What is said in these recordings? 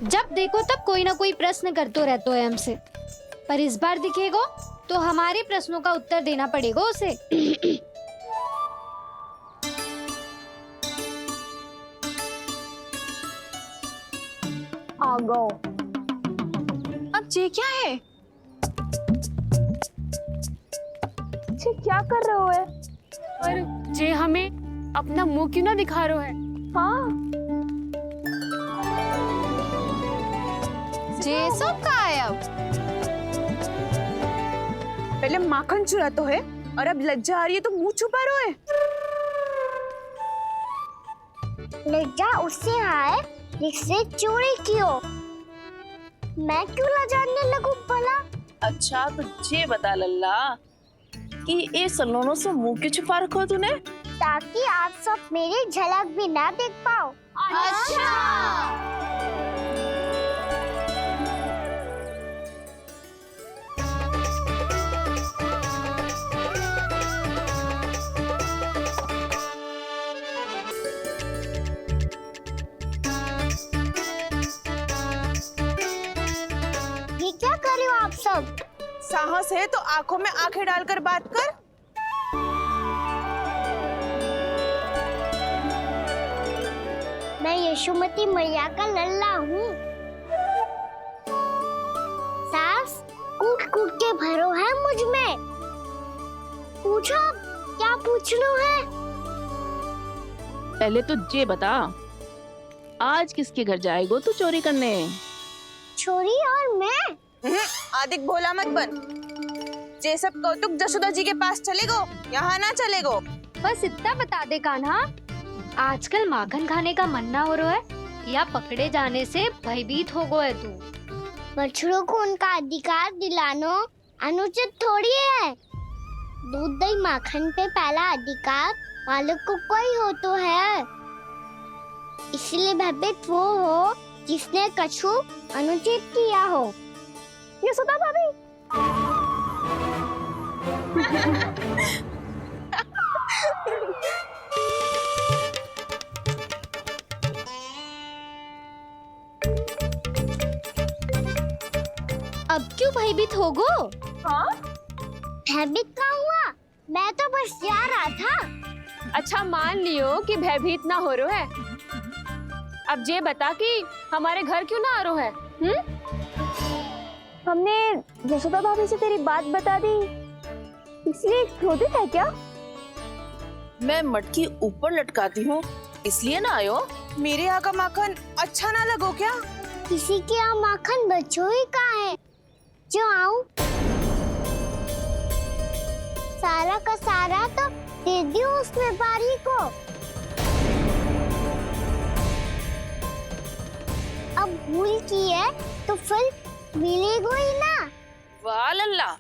जब देखो तब कोई ना कोई प्रश्न करते रहते हो हमसे, पर इस बार दिखेगा तो हमारे प्रश्नों का उत्तर देना पड़ेगा उसे। आ गो। अब ये क्या है? ये क्या कर रहे हो है? पर जे हमें अपना मुंह क्यों ना दिखा रहे है? हाँ, जे सब का है अब? पहले माखन चुरा तो है और अब लज्जा आ रही है तो मुंह छुपा रहे है। लज्जा उससे आए जिससे चोरी की हो। मैं क्यों लजाने लगूं भला? अच्छा तो ये बता लल्ला कि ये सलोनों से मुंह क्यों छुपा रखो तूने? ताकि आप सब मेरी झलक भी ना देख पाओ। अच्छा। ये क्या कर रहे हो आप सब? साहस है तो आंखों में आंखें डालकर बात कर। मैं यशोमती मैया का लल्ला हूँ। सास कूट कूट के भरो है मुझ में। पूछो क्या पूछना है? पहले तो ये बता, आज किसके घर जाएगो तू चोरी करने? छोरी और मैं। आदिक भोला मत बन। ये सब कौतुक जसोदा जी के पास चलेगो, यहाँ ना चलेगो। बस इतना बता दे कान्हा, आजकल माखन खाने का मन ना हो रहा है या पकड़े जाने से भयभीत हो गए तू? बछड़ों को उनका अधिकार दिलाना अनुचित थोड़ी है। दूध दही माखन पे पहला अधिकार मालिक को कोई हो तो है। इसलिए भयभीत वो हो जिसने कछु अनुचित किया हो। यशोदा भाभी। अब क्यों भयभीत हो गो? हाँ? भयभीत का हुआ? मैं तो बस जा रहा था। अच्छा मान लियो कि भयभीत ना हो रहे है। अब ये बता कि हमारे घर क्यों ना आ रहे है? हमने यशोदा भाभी से तेरी बात बता दी, इसलिए क्रोधित है क्या? मैं मटकी ऊपर लटकाती हूँ इसलिए ना आयो? मेरे यहाँ का माखन अच्छा ना लगो क्या? किसी के यहाँ माखन बच्चों ही कहाँ है जो आऊं? सारा का सारा तो दे दियो उस व्यापारी को। अब भूल की है तो फल मिलेगा ही ना। वाह लल्ला,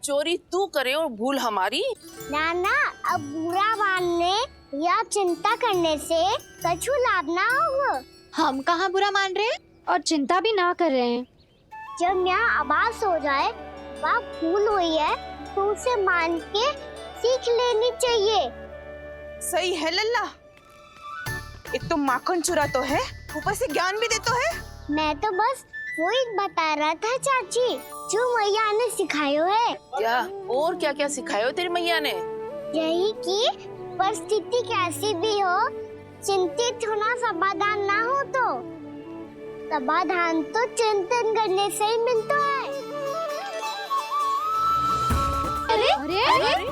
चोरी तू करे और भूल हमारी। नाना, अब बुरा मानने या चिंता करने से कछु लाभ ना होगा। हम कहाँ बुरा मान रहे हैं? और चिंता भी ना कर रहे हैं। जब यहाँ आवाज हो जाए वहाँ भूल हुई है तो उसे मान के सीख लेनी चाहिए। सही है लल्ला। एक तो माखन चुरा तो है, ऊपर से ज्ञान भी दे तो है। मैं तो बस वही बता रहा था चाची जो मैया ने सिखायो है। क्या और क्या क्या सिखायो तेरी मैया ने? यही कि परिस्थिति कैसी भी हो, चिंतित होना समाधान ना हो तो समाधान तो चिंतन करने से ही मिलता है। अरे अरे, अरे?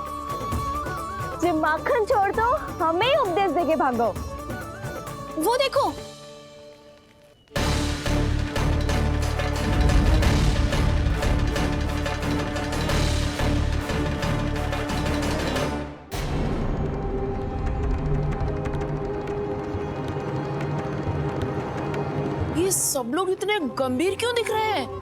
जे माखन छोड़ दो, हमें ही उपदेश देके भागो। वो देखो, ये सब लोग इतने गंभीर क्यों दिख रहे हैं?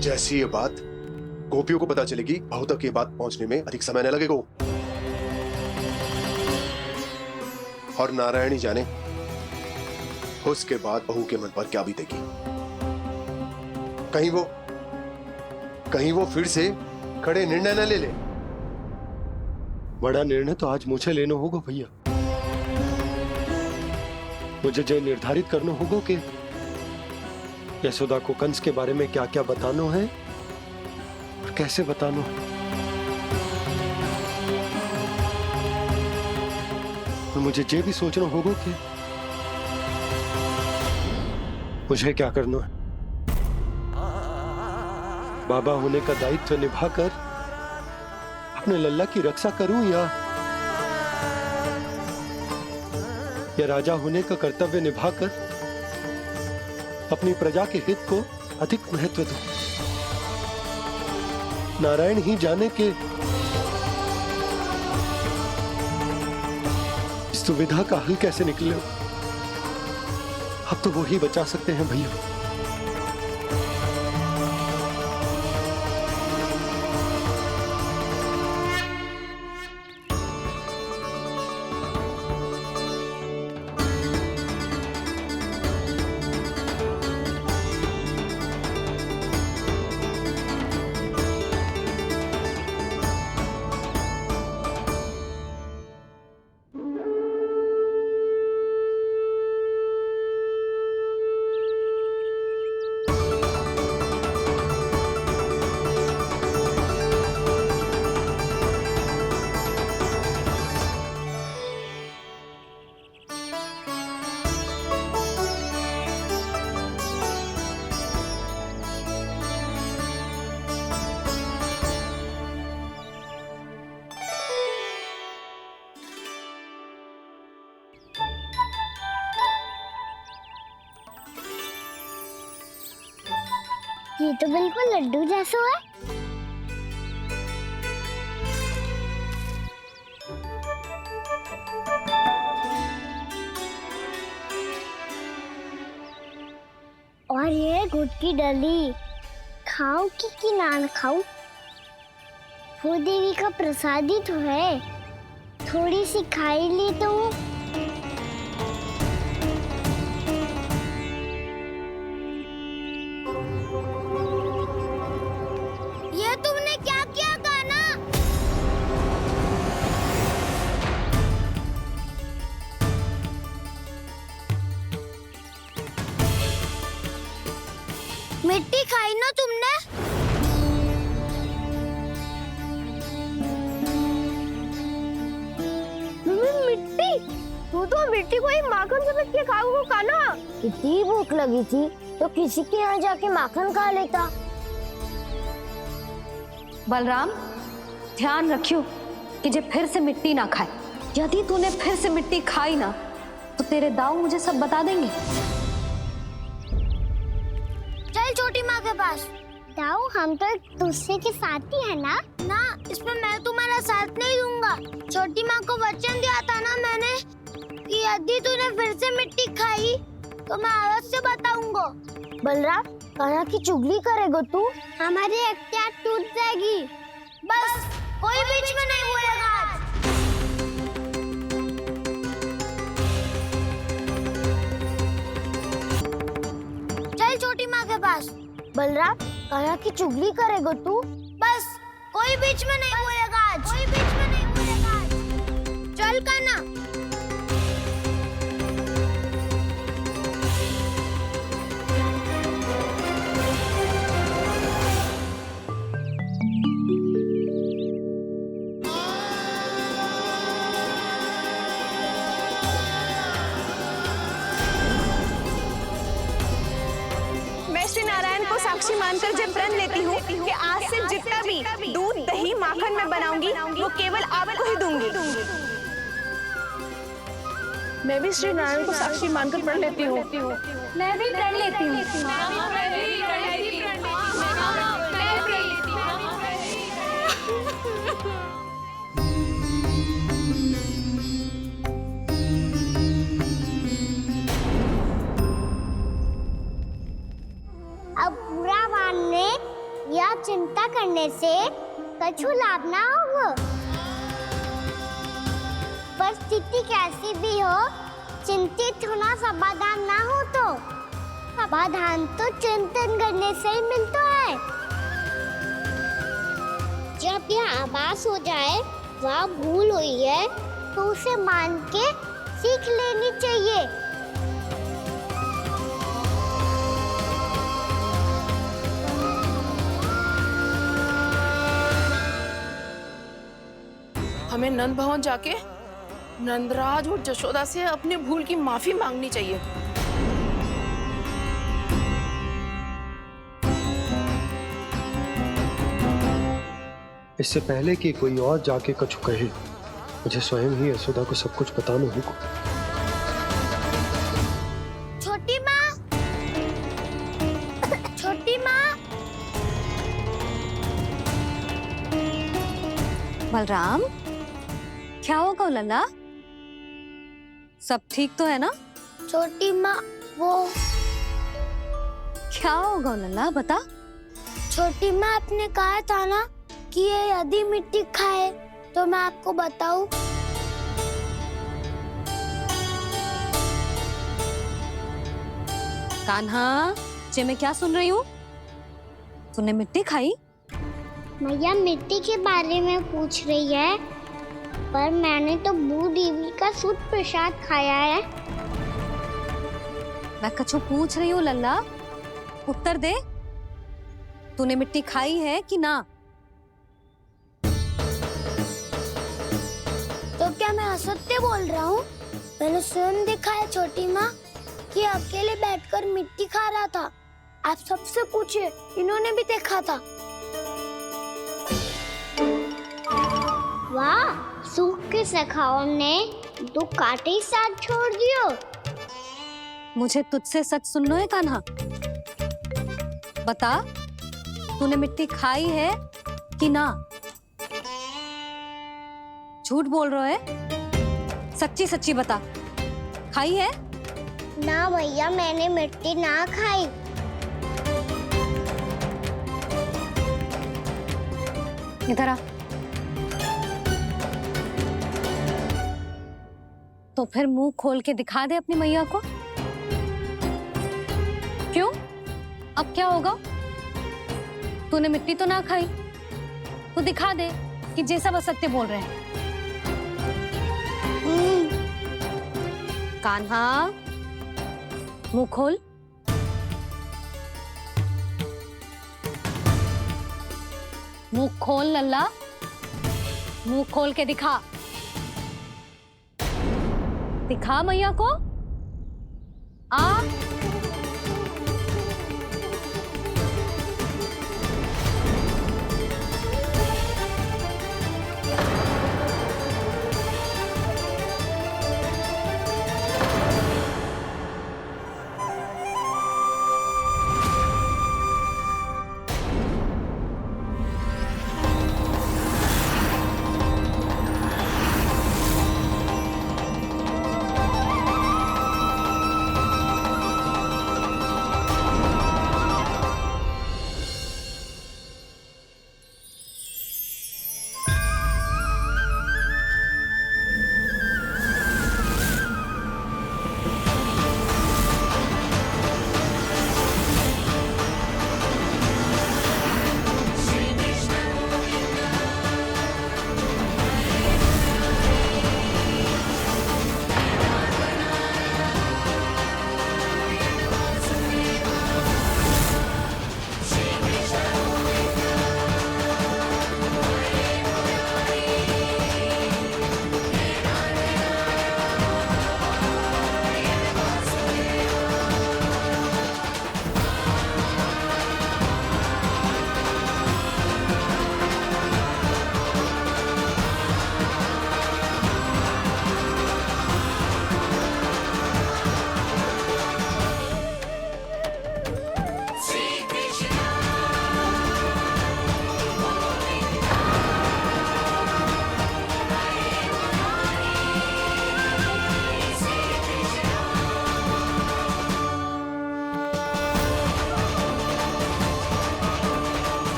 जैसी ये बात गोपियों को पता चलेगी, बहू तक ये बात पहुंचने में अधिक समय न लगेगा। और नारायणी जाने उसके बाद बहू के मन पर क्या बीतेगी। कहीं वो फिर से खड़े निर्णय न ले ले। बड़ा निर्णय तो आज मुझे लेना होगा भैया। मुझे जो निर्धारित करना होगा कि यशोदा को कंस के बारे में क्या क्या बताना है और कैसे बताना है। और मुझे ये भी सोचना होगा कि मुझे क्या करना है। बाबा होने का दायित्व निभाकर अपने लल्ला की रक्षा करूं या राजा होने का कर्तव्य निभाकर अपनी प्रजा के हित को अधिक महत्व दूं। नारायण ही जाने के इस दुविधा का हल कैसे निकले। अब तो वो ही बचा सकते हैं भैया। ये तो बिल्कुल लड्डू जैसा है। और ये गुड़ की डली खाऊं कि ना खाऊं? वो देवी का प्रसाद ही तो है, थोड़ी सी खाई ली तो। ये तुमने क्या किया कान्हा? मिट्टी खाई ना तुमने? मिट्टी? तू तो मिट्टी को ही माखन समझ के खाओ कान्हा। इतनी भूख लगी थी तो किसी के यहाँ जाके माखन खा लेता। बलराम, ध्यान रखियो कि जे फिर से मिट्टी ना खाए। यदि तूने फिर से मिट्टी खाई ना तो तेरे दाऊ मुझे सब बता देंगे। चल छोटी माँ के पास। दाऊ, हम तो एक दूसरे के साथी है ना? ना, इसमें मैं तुम्हारा साथ नहीं दूंगा। छोटी माँ को वचन दिया था ना मैंने कि यदि तूने फिर से मिट्टी खाई तो मैं अलग से बताऊंगा। बलराम, कान्हा की चुगली करेगा तू? हमारी अख्तियार टूट जाएगी। बस कोई बीच में नहीं बोलेगा आज। चल छोटी माँ के पास। बलराम, कान्हा की चुगली करेगा तू? बस कोई बीच में नहीं बोलेगा आज। कोई बीच में नहीं बोलेगा आज। चल कान्हा। मैं श्री नारायण को साक्षी मानकर जब प्रण लेती हूँ कि आज से जितना भी दूध दही माखन मैं बनाऊंगी वो केवल आपको ही दूंगी। मैं भी श्री नारायण को साक्षी मानकर प्रण लेती हूँ। मैं भी प्रण लेती हूँ। अब बुरा मानने या चिंता करने से कछु लाभ ना होगा। परिस्थिति कैसी भी हो, चिंतित होना समाधान ना हो तो समाधान तो चिंतन करने से ही मिलता है। जब यह आभास हो जाए वहाँ भूल हुई है तो उसे मान के सीख लेनी चाहिए। हमें नंद भवन जाके नंदराज और जशोदा से अपनी भूल की माफी मांगनी चाहिए। इससे पहले कि कोई और जाके कछु कहे, मुझे स्वयं ही यशोदा को सब कुछ बताना होगा। छोटी माँ, छोटी माँ। बलराम, क्या होगा लल्ला? सब ठीक तो है ना? छोटी माँ, वो क्या होगा लल्ला, बता। छोटी माँ, आपने कहा था ना कि ये यदि मिट्टी खाए तो मैं आपको बताऊं। कान्हा, जे मैं क्या सुन रही हूँ? तूने मिट्टी खाई? मैया मिट्टी के बारे में पूछ रही है, पर मैंने तो भू देवी का शुद्ध प्रसाद खाया है। मैं कछु पूछ रही हूँ लल्ला, उत्तर दे। तूने मिट्टी खाई है कि ना? तो क्या मैं असत्य बोल रहा हूँ? मैंने स्वयं देखा है छोटी माँ कि अकेले बैठकर मिट्टी खा रहा था। आप सबसे पूछिए, इन्होंने भी देखा था। वाह, सूख के सखाओं ने 2 कांटे ही साथ छोड़ दियो। मुझे तुझसे सच सुनना है कान्हा। बता, तूने मिट्टी खाई है कि ना? झूठ बोल रहा है, सच्ची सच्ची बता, खाई है? ना भैया, मैंने मिट्टी ना खाई। इधर आ। तो फिर मुंह खोल के दिखा दे अपनी मैया को। क्यों? अब क्या होगा? तूने मिट्टी तो ना खाई, तो दिखा दे कि जैसा वो सत्य बोल रहे हैं। कान्हा, मुंह खोल। मुंह खोल लल्ला, मुंह खोल के दिखा। दिखा मैया को। आ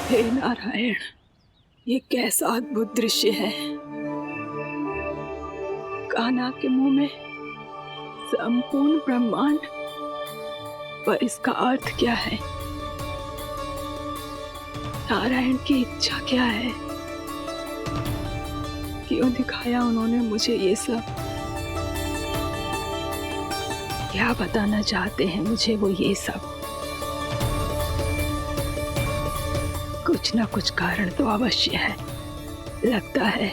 हे नारायण, ये कैसा अद्भुत दृश्य है। कान्हा के मुंह में संपूर्ण ब्रह्मांड, पर इसका अर्थ क्या है? नारायण की इच्छा क्या है? क्यों दिखाया उन्होंने मुझे ये सब? क्या बताना चाहते हैं मुझे वो ये सब? कुछ ना कुछ कारण तो अवश्य है। लगता है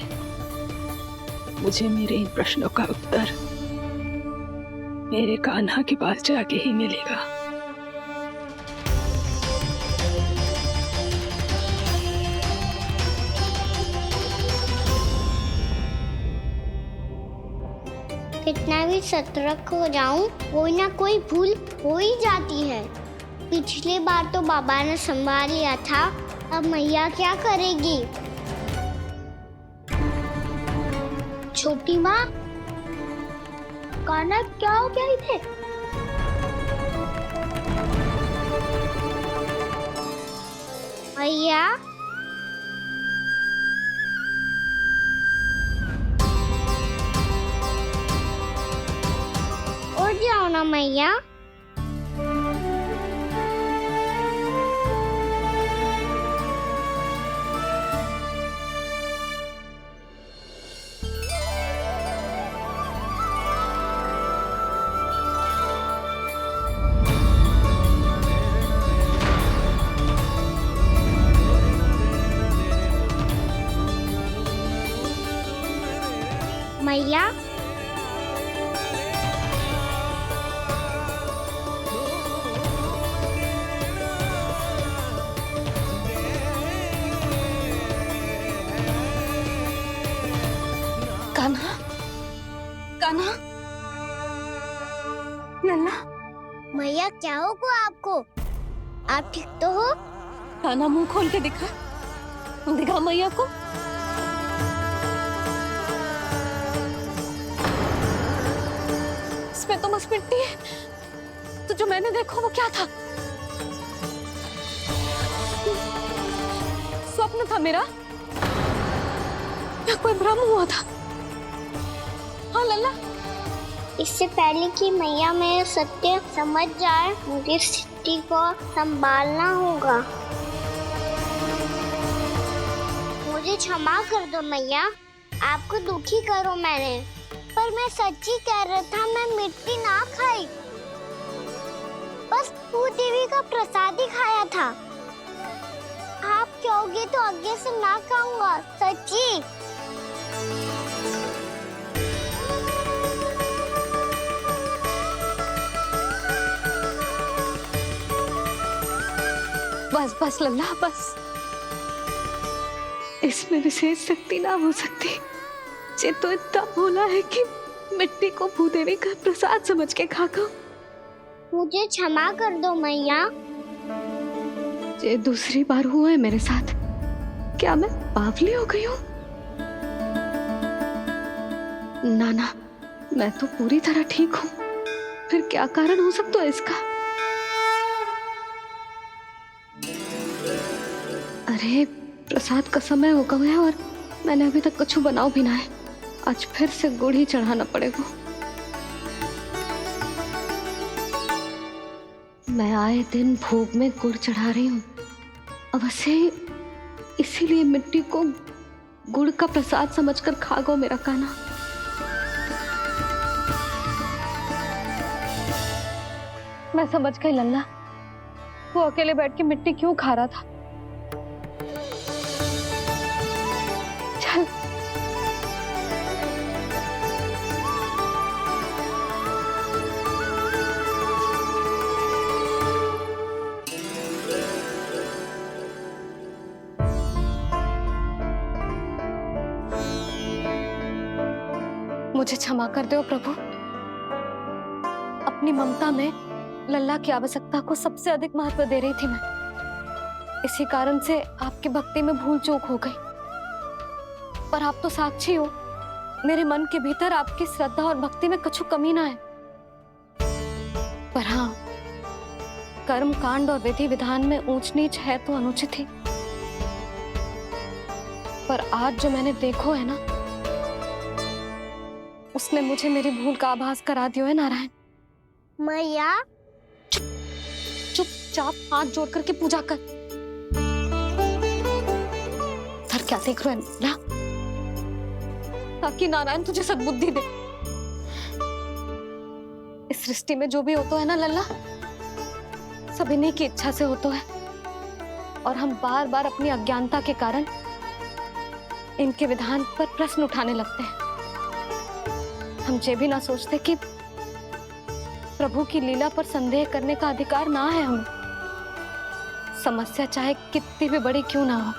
मुझे मेरे इन प्रश्नों का उत्तर मेरे कान्हा के पास जाके ही मिलेगा। कितना भी सतर्क हो जाऊं, कोई ना कोई भूल हो ही जाती है। पिछली बार तो बाबा ने संभाल लिया था, अब मैया क्या करेगी? छोटी माँ, कान्हा क्या हो गया इधर? मैया, उठ जाओ ना मैया। मैया, कान्हा, कान्हा, लल्ला, मैया क्या होगा आपको? आप ठीक तो हो? कान्हा मुंह खोल के दिखा, दिखा मैया को। इसमें तो बस मिट्टी है, तो जो मैंने देखा वो क्या था? स्वप्न था मेरा या कोई भ्रम हुआ था? हाँ लल्ला, इससे पहले कि मैया मेरे सत्य समझ जाए, मुझे स्थिति को संभालना होगा। मुझे क्षमा कर दो मैया, आपको दुखी करो मैंने, पर मैं सच्ची कह रहा था, मैं मिट्टी ना खाई, बस भूत देवी का प्रसाद ही खाया था। आप कहोगे तो आगे से ना खाऊंगा, सच्ची। बस बस लल्ला, बस। इसमें विशेष शक्ति ना हो सकती। ये तो इतना भोला है कि मिट्टी को भूदेवी का प्रसाद समझ के खागा। मुझे क्षमा कर दो मैया। ये दूसरी बार हुआ है मेरे साथ। क्या मैं बावली हो गई हूँ? ना ना, मैं तो पूरी तरह ठीक हूँ। फिर क्या कारण हो सकता है इसका? अरे प्रसाद का समय हो गया है और मैंने अभी तक कुछ बनाओ भी ना है। आज फिर से गुड़ ही चढ़ाना पड़ेगा। मैं आए दिन भोग में गुड़ चढ़ा रही हूँ, अवश्य इसीलिए मिट्टी को गुड़ का प्रसाद समझकर खा गो मेरा कान्हा। मैं समझ गई लल्ला, वो अकेले बैठ के मिट्टी क्यों खा रहा था। चल मुझे क्षमा कर दो प्रभु। अपनी ममता में लल्ला की आवश्यकता को सबसे अधिक महत्व दे रही थी मैं। इसी कारण से आपकी भक्ति में भूल चूक हो गई। पर आप तो साक्षी हो, मेरे मन के भीतर आपकी श्रद्धा और भक्ति में कछु कमी ना है। पर हाँ, कर्म कांड और विधि विधान में ऊंच नीच है तो अनुचित ही। पर आज जो मैंने देखो है ना, उसने मुझे मेरी भूल का आभास करा दियो है नारायण। मैया चुपचाप हाथ जोड़ करके पूजा कर। सर क्या देख रहे हो? ला, ताकि नारायण तुझे सद्बुद्धि दे। इस सृष्टि में जो भी होता है ना लल्ला, सब इन्हीं की इच्छा से होता है, और हम बार बार अपनी अज्ञानता के कारण इनके विधान पर प्रश्न उठाने लगते हैं। हम ये भी ना सोचते कि प्रभु की लीला पर संदेह करने का अधिकार ना है हमें। समस्या चाहे कितनी भी बड़ी क्यों ना हो,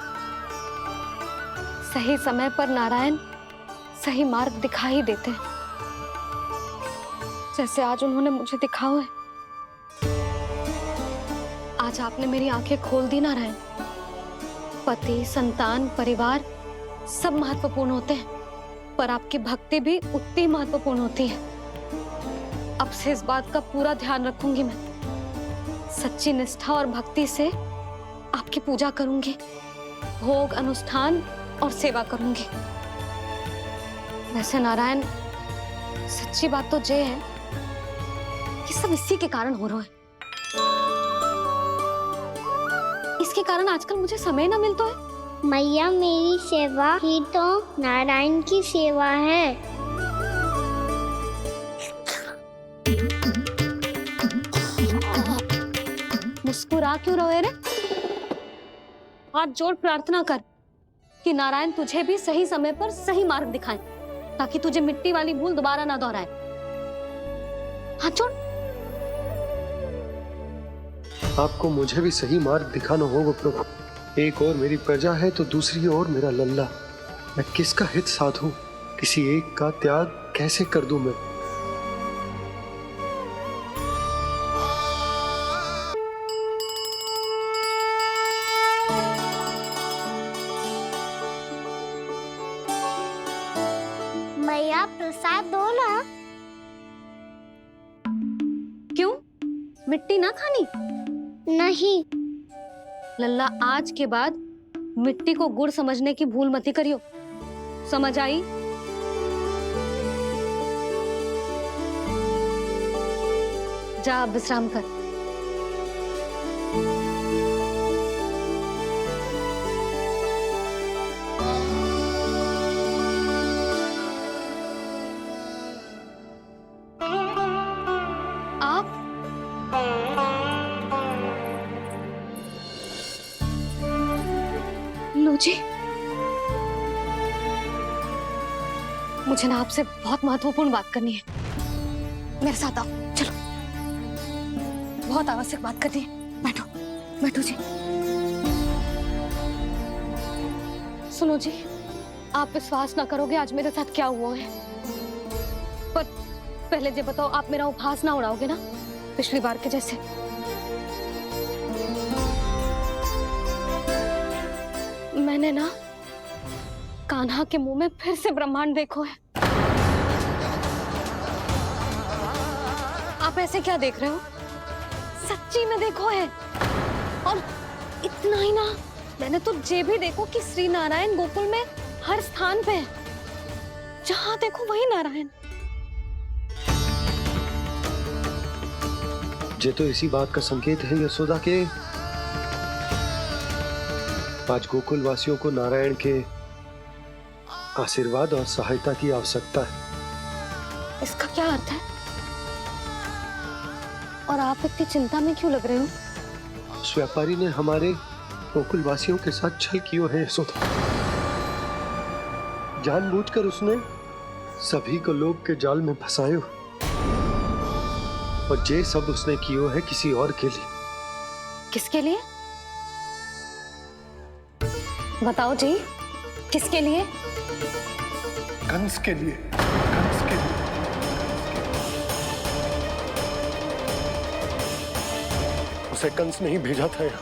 सही समय पर नारायण सही मार्ग दिखा ही देते हैं, जैसे आज उन्होंने मुझे दिखाओ है। आज आपने मेरी आंखें खोल दी नारायण। पति, संतान, परिवार सब महत्वपूर्ण होते हैं, पर आपकी भक्ति भी उतनी महत्वपूर्ण होती है। अब से इस बात का पूरा ध्यान रखूंगी मैं। सच्ची निष्ठा और भक्ति से आपकी पूजा करूंगी, भोग, अनुष्ठान और सेवा करूंगी। वैसे नारायण, सच्ची बात तो ये है कि सब इसी के कारण हो रहा है। इसके कारण आजकल मुझे समय ना मिलता है। मैया, मेरी सेवा ही तो नारायण की सेवा है। मुस्कुरा क्यों रहे रे? हाथ जोड़ प्रार्थना कर कि नारायण तुझे भी सही समय पर सही मार्ग दिखाएं, ताकि तुझे मिट्टी वाली भूल दोबारा ना दोहराए। हाथ जोड़। आपको मुझे भी सही मार्ग दिखाना होगा प्रभु। एक और मेरी प्रजा है तो दूसरी ओर मेरा लल्ला। मैं किसका हित साधूं? किसी एक का त्याग कैसे कर दूं मैं? मैया, प्रसाद दो ना। क्यों? मिट्टी ना खानी? नहीं। लल्ला, आज के बाद मिट्टी को गुड़ समझने की भूल मत करियो। समझ आई? जा अब विश्राम कर। आप लो जी, मुझे ना आपसे बहुत महत्वपूर्ण बात करनी है। मेरे साथ आओ, चलो। बहुत आवश्यक बात करनी है। बैठो, बैठो जी। सुनो जी, आप विश्वास ना करोगे आज मेरे साथ क्या हुआ है। पर पहले ये बताओ, आप मेरा उपहास ना उड़ाओगे ना, पिछली बार के जैसे? मैंने ना कान्हा के मुंह में फिर से ब्रह्मांड देखो है। आप ऐसे क्या देख रहे हो? सच्ची में देखो है। और इतना ही ना, मैंने तो ये भी देखो कि श्री नारायण गोकुल में हर स्थान पे है। जहां देखो वही नारायण। ये तो इसी बात का संकेत है यशोदा के आज गोकुल वासियों को नारायण के आशीर्वाद और सहायता की आवश्यकता है। इसका क्या अर्थ है? और आप इतनी चिंता में क्यों लग रहे हो? उस व्यापारी ने हमारे गोकुल वासियों के साथ छल किया है यशोदा। जानबूझकर उसने सभी को लोभ के जाल में फंसायो, और ये सब उसने किया है किसी और के लिए। किसके लिए? बताओ जी, किसके लिए? कंस के लिए। कंस के लिए। उसे कंस नहीं भेजा था यहाँ।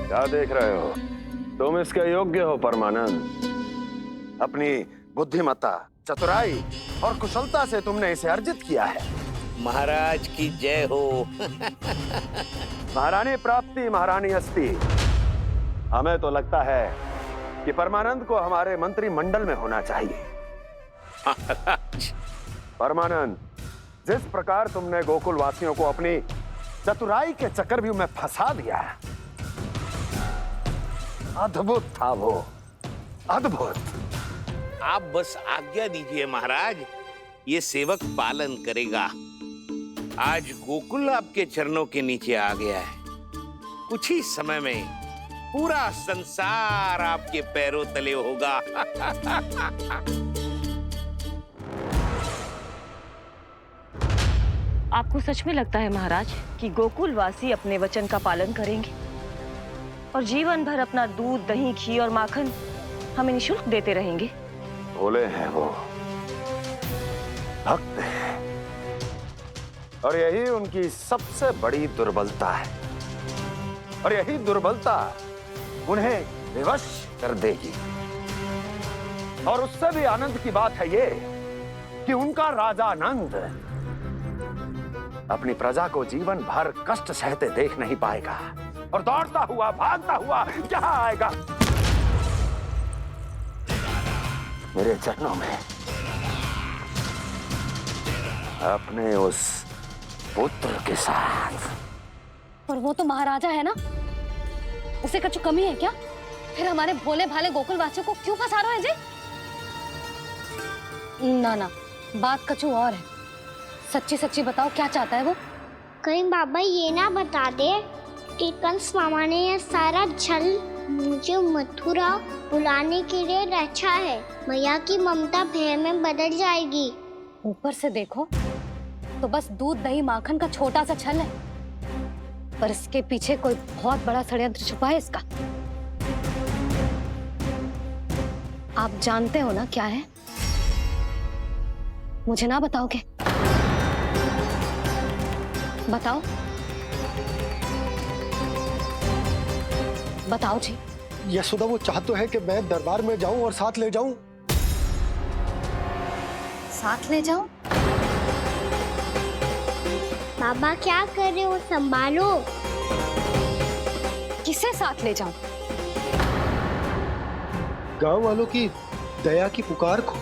क्या देख रहे हो? तुम इसके योग्य हो परमानंद। अपनी बुद्धिमत्ता, चतुराई और कुशलता से तुमने इसे अर्जित किया है। महाराज की जय हो। महारानी प्राप्ति महारानी अस्ति। हमें तो लगता है कि परमानंद को हमारे मंत्रिमंडल में होना चाहिए। महाराज, परमानंद, जिस प्रकार तुमने गोकुल वासियों को अपनी चतुराई के चक्रव्यूह में फंसा दिया, अद्भुत था वो, अद्भुत। आप बस आज्ञा दीजिए महाराज, ये सेवक पालन करेगा। आज गोकुल आपके चरणों के नीचे आ गया है। कुछ ही समय में पूरा संसार आपके पैरों तले होगा। आपको सच में लगता है महाराज कि गोकुलवासी अपने वचन का पालन करेंगे और जीवन भर अपना दूध, दही, घी और माखन हमें निःशुल्क देते रहेंगे? भोले हैं वो, भक्त हैं, और यही उनकी सबसे बड़ी दुर्बलता है। और यही दुर्बलता उन्हें विवश कर देगी। और उससे भी आनंद की बात है ये कि उनका राजा नंद अपनी प्रजा को जीवन भर कष्ट सहते देख नहीं पाएगा और दौड़ता हुआ, भागता हुआ यहाँ आएगा मेरे चरणों में, अपने उस पुत्र के साथ। पर वो तो महाराजा है ना, उसे कुछ कमी है क्या? फिर हमारे भोले भाले गोकुल वासियों को क्यों फंसा रहे हैं जी? ना ना, बात कछु और है। सच्ची सच्ची बताओ, क्या चाहता है वो? कहीं बाबा ये ना बता दे कि कंस मामा ने यह सारा छल मुझे मथुरा बुलाने के लिए रचा है। मैया की ममता भय में बदल जाएगी। ऊपर से देखो तो बस दूध, दही, माखन का छोटा सा छल है, पर इसके पीछे कोई बहुत बड़ा षड्यंत्र छुपा है इसका। आप जानते हो ना क्या है? मुझे ना बताओगे? बताओ बताओ जी। यशोदा, वो चाह तो है कि मैं दरबार में जाऊं और साथ ले जाऊं। साथ ले जाऊं? बाबा क्या कर रहे हो, संभालो। किसे साथ ले जाऊं? गांव वालों की दया की पुकार को,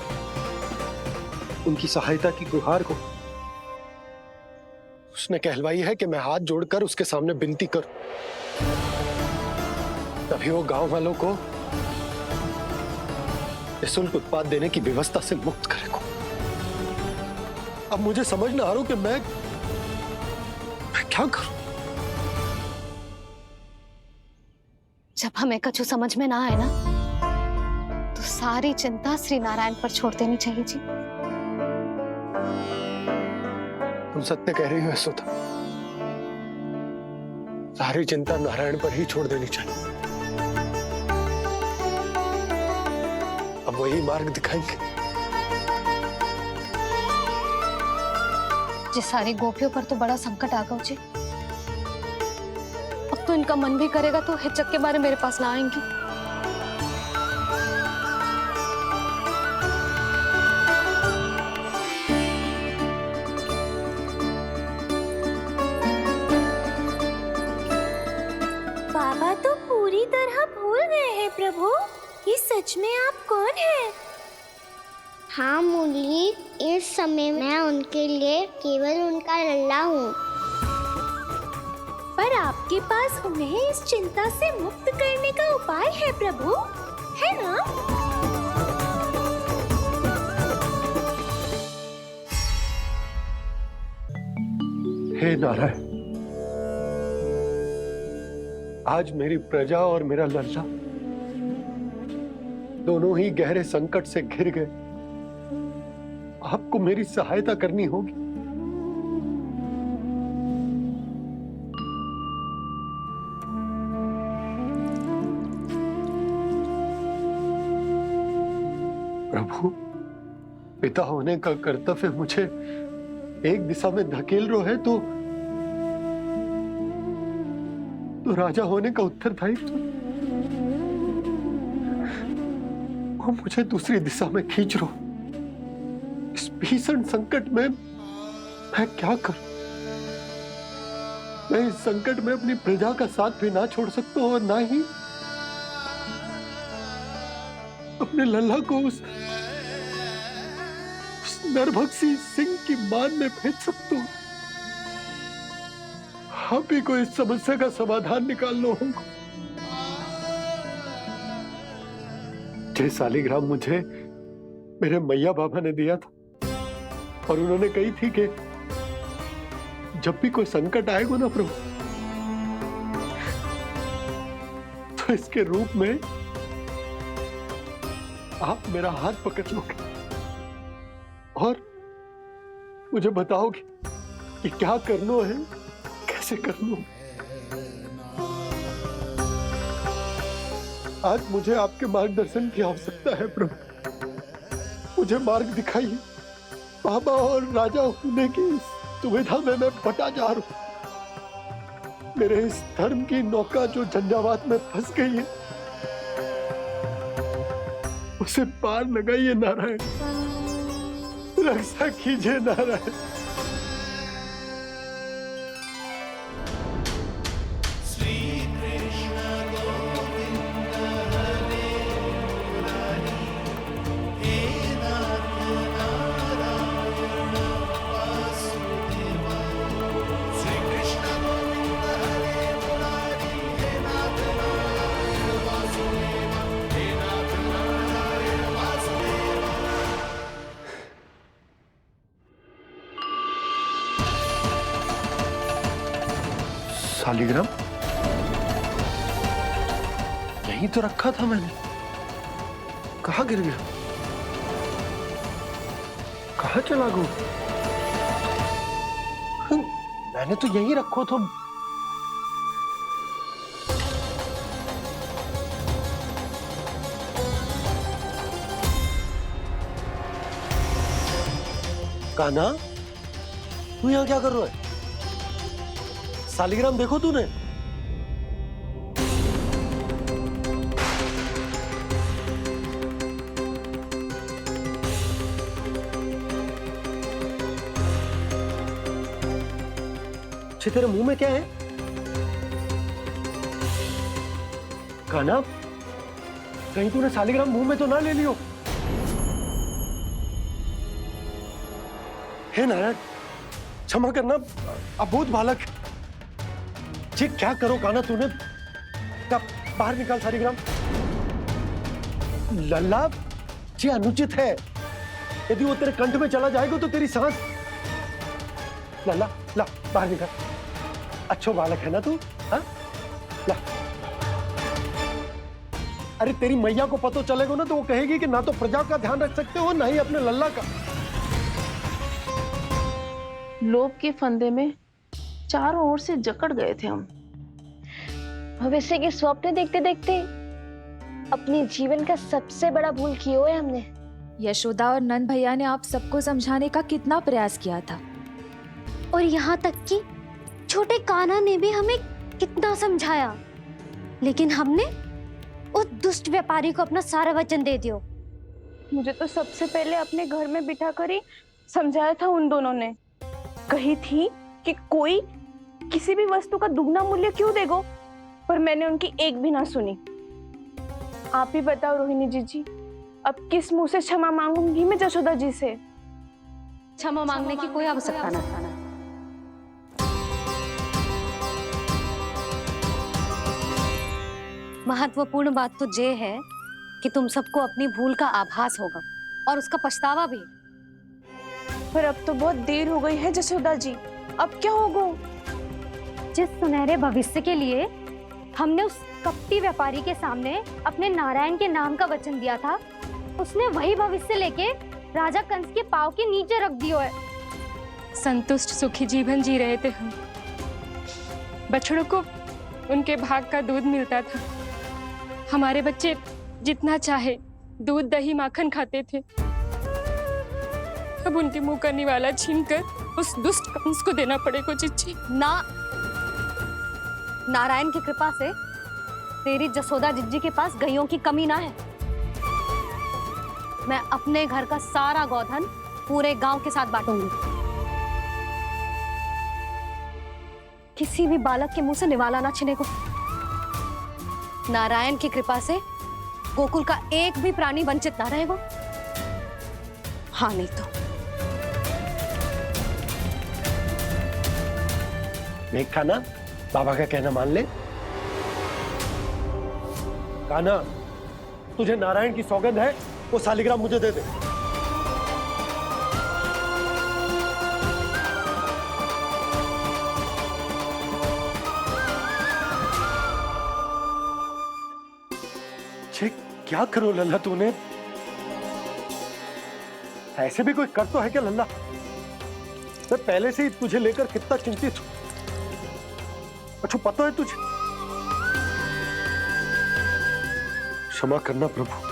उनकी सहायता की गुहार को। उसने कहलवाई है कि मैं हाथ जोड़कर उसके सामने विनती करूं, तभी वो गांव वालों को निःशुल्क उत्पाद देने की व्यवस्था से मुक्त करेगा। अब मुझे समझ ना आ रहा कि मैं क्या करूं। जब हमें कछु समझ में ना आए ना, तो सारी चिंता श्री नारायण पर छोड़ देनी चाहिए जी। तुम सत्य कह रही हो यशोदा, सारी चिंता नारायण पर ही छोड़ देनी चाहिए। अब वही मार्ग दिखाएंगे। जी, सारी गोपियों पर तो बड़ा संकट आ गया जी। अब तो इनका मन भी करेगा तो हिचक के बारे मेरे पास ना आएंगी। बाबा तो पूरी तरह भूल गए हैं प्रभु, ये सच में आप कौन हैं? हाँ मुरली, इस समय मैं उनके लिए केवल उनका लल्ला हूँ। पर आपके पास उन्हें इस चिंता से मुक्त करने का उपाय है प्रभु, है ना? हे नारायण, आज मेरी प्रजा और मेरा लल्ला दोनों ही गहरे संकट से घिर गए। आपको मेरी सहायता करनी होगी। प्रभु, पिता होने का कर्तव्य मुझे एक दिशा में धकेल रहे है तो राजा होने का उत्तरदायित्व वो मुझे दूसरी दिशा में खींच रहे हो। इस भीषण संकट में मैं क्या करूं? मैं इस संकट में अपनी प्रजा का साथ भी ना छोड़ सकता हूं और ना ही अपने लल्ला को उस नरभक्षी सिंह की मान में भेज सकता हूं। आप ही को इस समस्या का समाधान निकालना होगा। ये शालिग्राम मुझे मेरे मैया बाबा ने दिया था और उन्होंने कही थी कि जब भी कोई संकट आएगा ना प्रभु, तो इसके रूप में आप मेरा हाथ पकड़ लोगे और मुझे बताओगे कि क्या करना है, कैसे करना है। आज मुझे आपके मार्गदर्शन की आवश्यकता है प्रभु। मुझे मार्ग दिखाइए। बाबा और राजा होने की दुविधा में मैं बटा जा रहा हूं। मेरे इस धर्म की नौका जो झंझावात में फंस गई है, उसे पार लगाइए नारायण। रक्षा कीजिए नारायण। शालिग्राम यहीं तो रखा था मैंने। कहाँ गिर गया? कहाँ चला गया? मैंने तो यहीं रखो था। कान्हा, तू यहाँ क्या कर रहा है? शालिग्राम देखो तूने? तेरे मुंह में क्या है? कान्हा, कहीं तूने शालिग्राम मुंह में तो ना ले लियो? हे नारायण, क्षमा करना, अबोध बालक। जी क्या करो कान्हा तूने? क्या बाहर निकाल शालिग्राम। लल्ला, जी अनुचित है। यदि वो तेरे कंठ में चला जाएगा तो तेरी सांस। लल्ला, ला बाहर निकाल। अच्छो बालक है ना तू? हाँ? ला। अरे तेरी मैया को पता चलेगा ना तो वो कहेगी कि ना तो प्रजा का ध्यान रख सकते हो ना ही अपने लल्ला का। लोभ के फंदे में चारों ओर से जकड़ गए थे हम। भविष्य के स्वप्न देखते देखते अपने जीवन का सबसे बड़ा भूल किया है हमने। यशोदा और नंद भैया ने आप सबको समझाने का कितना प्रयास किया था, और यहाँ तक कि छोटे कान्हा ने भी हमें कितना समझाया, लेकिन हमने उस दुष्ट व्यापारी को अपना सारा वचन दे दिया। मुझे तो सबसे पहले अपने घर में बिठा कर ही समझाया था उन दोनों ने। कही थी कि कोई किसी भी वस्तु का दुगना मूल्य क्यों देगो, पर मैंने उनकी एक भी ना सुनी। आप ही बताओ रोहिणी जी, अब किस मुंह से क्षमा मांगूंगी मैं जशोदा जी से? क्षमा मांगने की कोई आवश्यकता ना। महत्वपूर्ण बात तो ये है कि तुम सबको अपनी भूल का आभास होगा और उसका पछतावा भी। पर अब तो बहुत देर हो गई है जशोदा जी, अब क्या होगा? जिस सुनहरे भविष्य के लिए हमने उस कपटी व्यापारी के सामने अपने नारायण के नाम का वचन दिया था, उसने वही भविष्य लेके राजा कंस के पांव के नीचे रख दिया है। संतुष्ट सुखी जीवन जी रहे थे हम। बछड़ों को उनके भाग का दूध मिलता था। हमारे बच्चे जितना चाहे दूध दही माखन खाते थे। अब उनके मुंह का निवाला छीनकर उस दुष्ट कंस को देना पड़ेगा चिच्ची। ना, नारायण की कृपा से तेरी जसोदा जिज्जी के पास गायों की कमी ना है। मैं अपने घर का सारा गोधन पूरे गांव के साथ बांटूंगी। किसी भी बालक के मुंह से निवाला ना छिनेगा। नारायण की कृपा से गोकुल का एक भी प्राणी वंचित ना रहेगा। हाँ नहीं तो देख कान्हा, बाबा का कहना मान ले। कान्हा, तुझे नारायण की सौगंध है, वो शालिग्राम मुझे दे दे। छे, क्या करो लल्ला तूने? ऐसे भी कोई कर तो है क्या लल्ला? मैं पहले से ही तुझे लेकर कितना चिंतित हूं। अच्छा पता है तुझे? क्षमा करना प्रभु।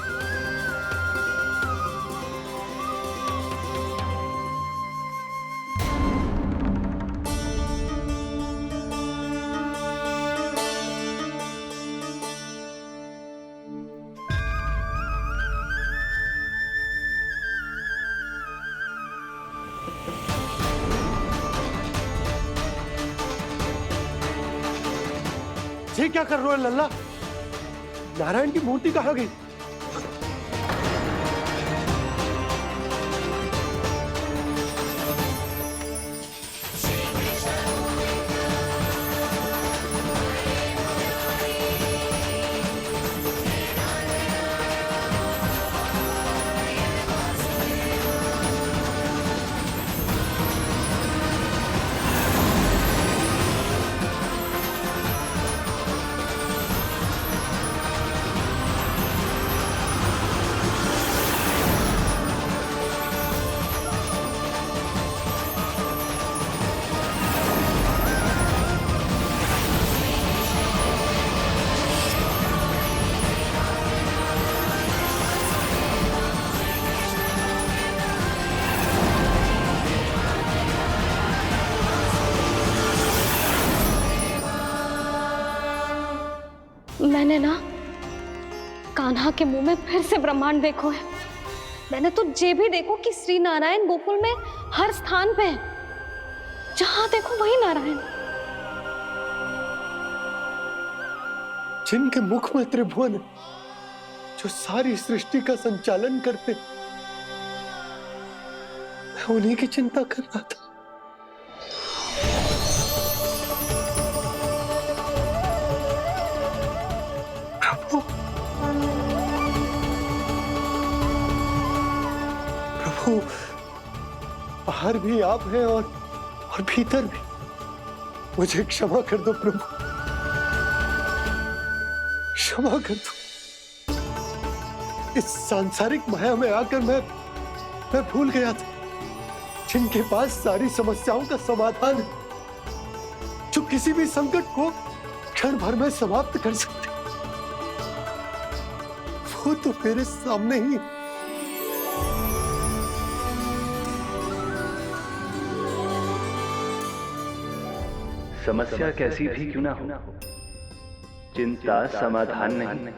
ये क्या कर रहे हो लल्ला? नारायण की मूर्ति कहाँ गई? मैंने ना कान्हा के मुंह में फिर से ब्रह्मांड देखो है। मैंने तो ये भी देखो कि श्री नारायण गोकुल में हर स्थान पे है। जहां देखो वही नारायण। जिनके मुख में त्रिभुवन है, जो सारी सृष्टि का संचालन करते, मैं उन्हीं की चिंता कर रहा था। प्रभु, प्रभु, बाहर भी आप हैं और भीतर भी। मुझे क्षमा कर दो प्रभु, क्षमा कर दो। इस सांसारिक माया में आकर मैं भूल गया था जिनके पास सारी समस्याओं का समाधान है, जो किसी भी संकट को क्षण भर में समाप्त कर सकते, वो तो मेरे सामने ही। समस्या कैसी भी क्यों ना हो, चिंता समाधान नहीं,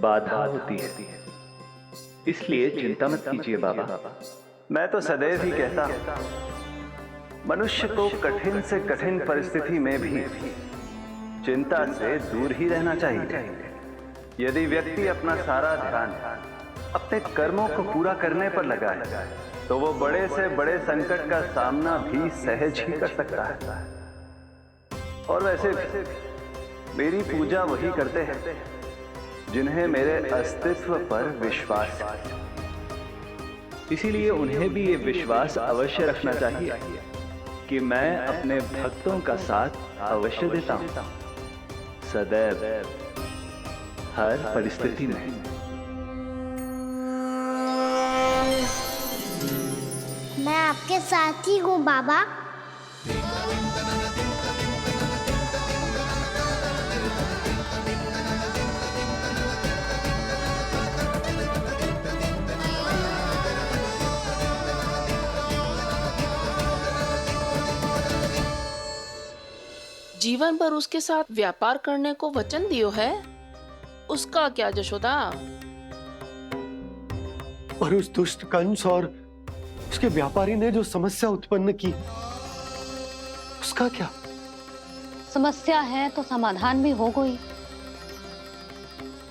बाधा होती है। इसलिए चिंता मत कीजिए बाबा। मैं तो सदैव ही कहता हूं, मनुष्य को कठिन से कठिन परिस्थिति में भी चिंता से दूर ही रहना चाहिए। यदि व्यक्ति अपना सारा ध्यान अपने कर्मों को पूरा करने पर लगाए, तो वो बड़े से बड़े संकट का सामना भी सहज ही कर सकता है। और वैसे भी मेरी पूजा वही करते हैं जिन्हें मेरे अस्तित्व पर विश्वास है। इसीलिए उन्हें भी ये विश्वास अवश्य रखना चाहिए कि मैं अपने भक्तों का साथ अवश्य देता हूं, सदैव, हर परिस्थिति में। मैं आपके साथ ही हूँ बाबा। जीवन भर उसके साथ व्यापार करने को वचन दियो है, उसका क्या जशोदा? और उस दुष्ट कंस और उसके व्यापारी ने जो समस्या उत्पन्न की, उसका क्या? समस्या है तो समाधान भी होगा ही।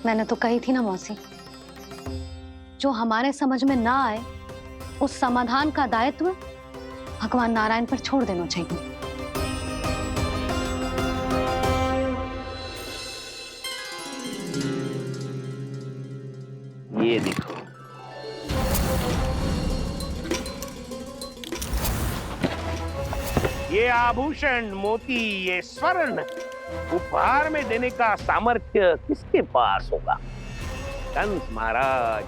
मैंने तो कही थी ना मौसी, जो हमारे समझ में ना आए उस समाधान का दायित्व भगवान नारायण पर छोड़ देना चाहिए। ये देखो, ये आभूषण, मोती, ये स्वर्ण उपहार में देने का सामर्थ्य किसके पास होगा? कंस महाराज,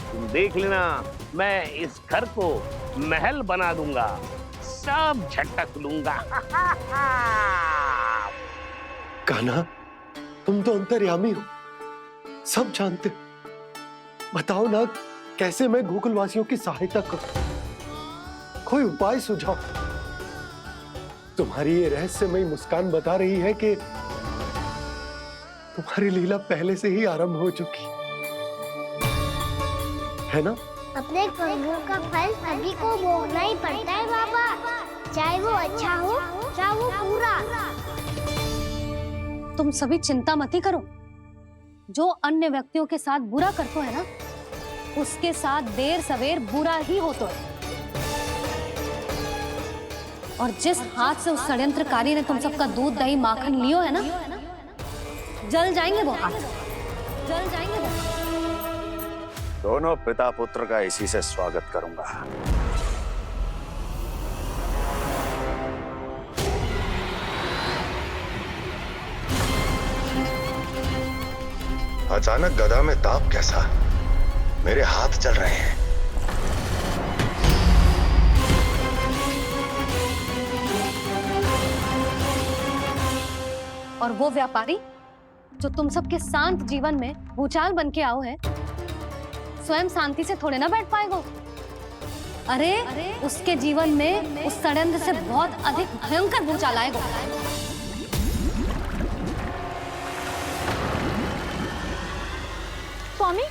तुम देख लेना, मैं इस घर को महल बना दूंगा, सब झटक लूंगा। कान्हा, तुम तो अंतर्यामी हो, सब जानते हो। बताओ ना, कैसे मैं गोकुलवासियों की सहायता करूं? कोई उपाय सुझाओ। तुम्हारी ये रहस्यमयी मुस्कान बता रही है कि तुम्हारी लीला पहले से ही आरंभ हो चुकी है ना? अपने कर्मों का फल सभी को भोगना ही पड़ता है बाबा, चाहे वो अच्छा हो चाहे वो बुरा। तुम सभी चिंता मत ही करो। जो अन्य व्यक्तियों के साथ बुरा करते है ना, उसके साथ देर सवेर बुरा ही होता है। और जिस हाथ से उस षड्यंत्रकारी ने तुम सबका दूध दही माखन लियो है ना, जल जाएंगे वो हाथ, जल जाएंगे वो। दोनों पिता पुत्र का इसी से स्वागत करूंगा। अचानक गदा में ताप कैसा? मेरे हाथ चल रहे हैं। और वो व्यापारी जो तुम सबके शांत जीवन में भूचाल बन के आओ है, स्वयं शांति से थोड़े ना बैठ पाएगा। अरे उसके जीवन में उस षड्यंत्र से बहुत अधिक भयंकर भूचाल आएगा। स्वामी,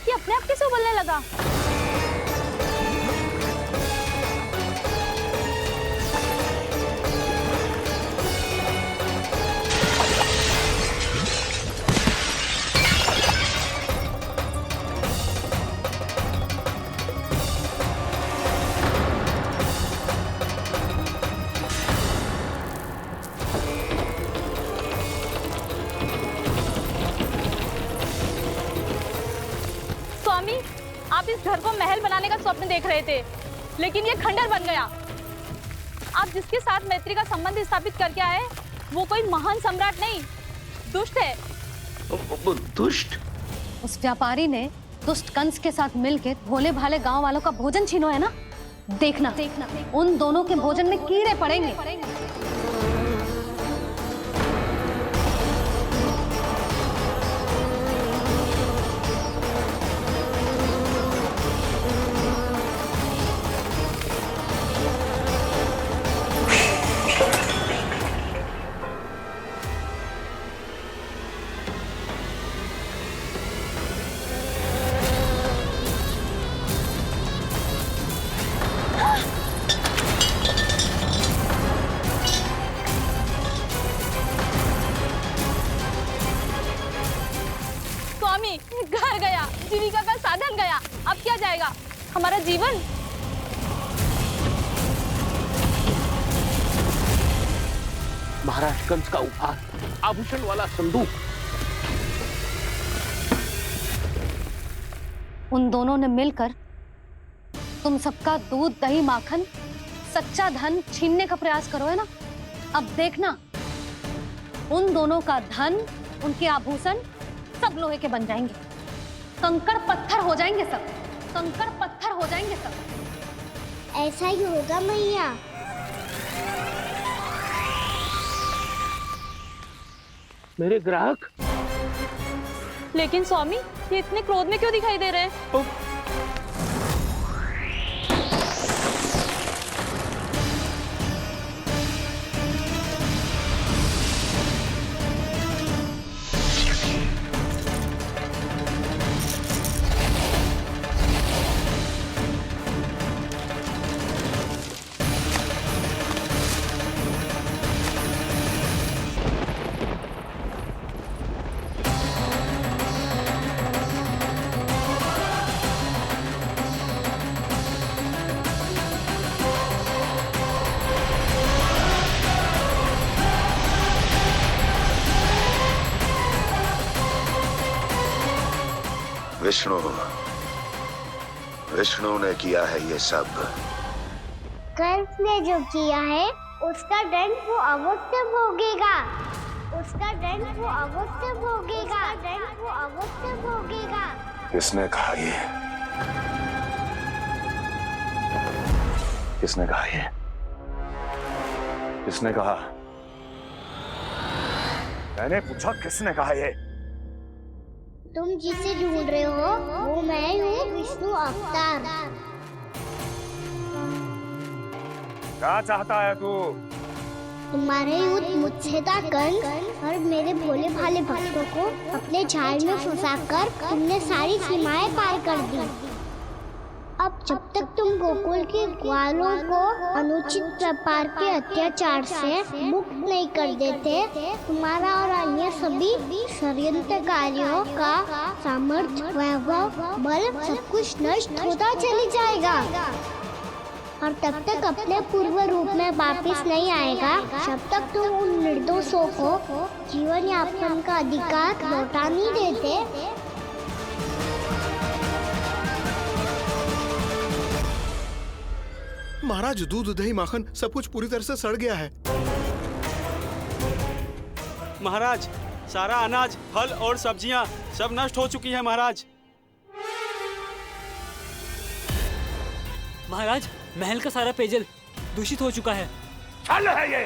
ये अपने आप कैसे उबलने लगा? स्वामी, आप इस घर को महल बनाने का स्वप्न देख रहे थे, लेकिन ये खंडर बन गया। आप जिसके साथ मैत्री का संबंध स्थापित करके आए, वो कोई महान सम्राट नहीं, दुष्ट है। दुष्ट? उस व्यापारी ने दुष्ट कंस के साथ मिलकर भोले भाले गांव वालों का भोजन छीनो है ना। देखना उन दोनों के भोजन में कीड़े पड़ेंगे। घर गया, जीविका का साधन गया, अब क्या जाएगा हमारा जीवन? महाराज कंस का उपहार, आभूषण वाला संदूक। उन दोनों ने मिलकर तुम सबका दूध दही माखन सच्चा धन छीनने का प्रयास करो है ना। अब देखना उन दोनों का धन, उनके आभूषण सब लोहे के बन जाएंगे, कंकड़ पत्थर हो जाएंगे सब, कंकड़ पत्थर हो जाएंगे सब। ऐसा ही होगा मैया। मेरे ग्राहक। लेकिन स्वामी, ये इतने क्रोध में क्यों दिखाई दे रहे हैं? विष्णु विष्णु ने किया है ये सब। कंस ने जो किया है उसका दंड वो अवश्य भोगेगा। उसका दंड वो अवश्य भोगेगा। दंड वो अवश्य भोगेगा। किसने कहा ये? किसने कहा ये? किसने कहा? मैंने पूछा किसने कहा ये? तुम जिसे ढूंढ रहे हो वो मैं हूँ, विष्णु अवतार। क्या चाहता है तू? तुम्हारे युद्ध मुझसे था कंस, और मेरे भोले भाले भक्तों को अपने जाल में फंसाकर तुमने सारी सीमाएं पार कर दी। अब जब तक तुम गोकुल के ग्वालों को अनुचित प्रकार के अत्याचार से मुक्त नहीं कर देते, तुम्हारा और अन्य सभी षड्यंत्रकारियों का सामर्थ्य, वैभव, बल सब कुछ नष्ट होता चली जाएगा। और तब तक अपने पूर्व रूप में वापस नहीं आएगा जब तक तुम उन निर्दोषों को जीवन यापन का अधिकार लौटा नहीं देते। महाराज, दूध, दही, माखन सब कुछ पूरी तरह से सड़ गया है। महाराज, सारा अनाज, फल और सब्जियां सब नष्ट हो चुकी है महाराज। महाराज, महल का सारा पेयजल दूषित हो चुका है। छल है ये।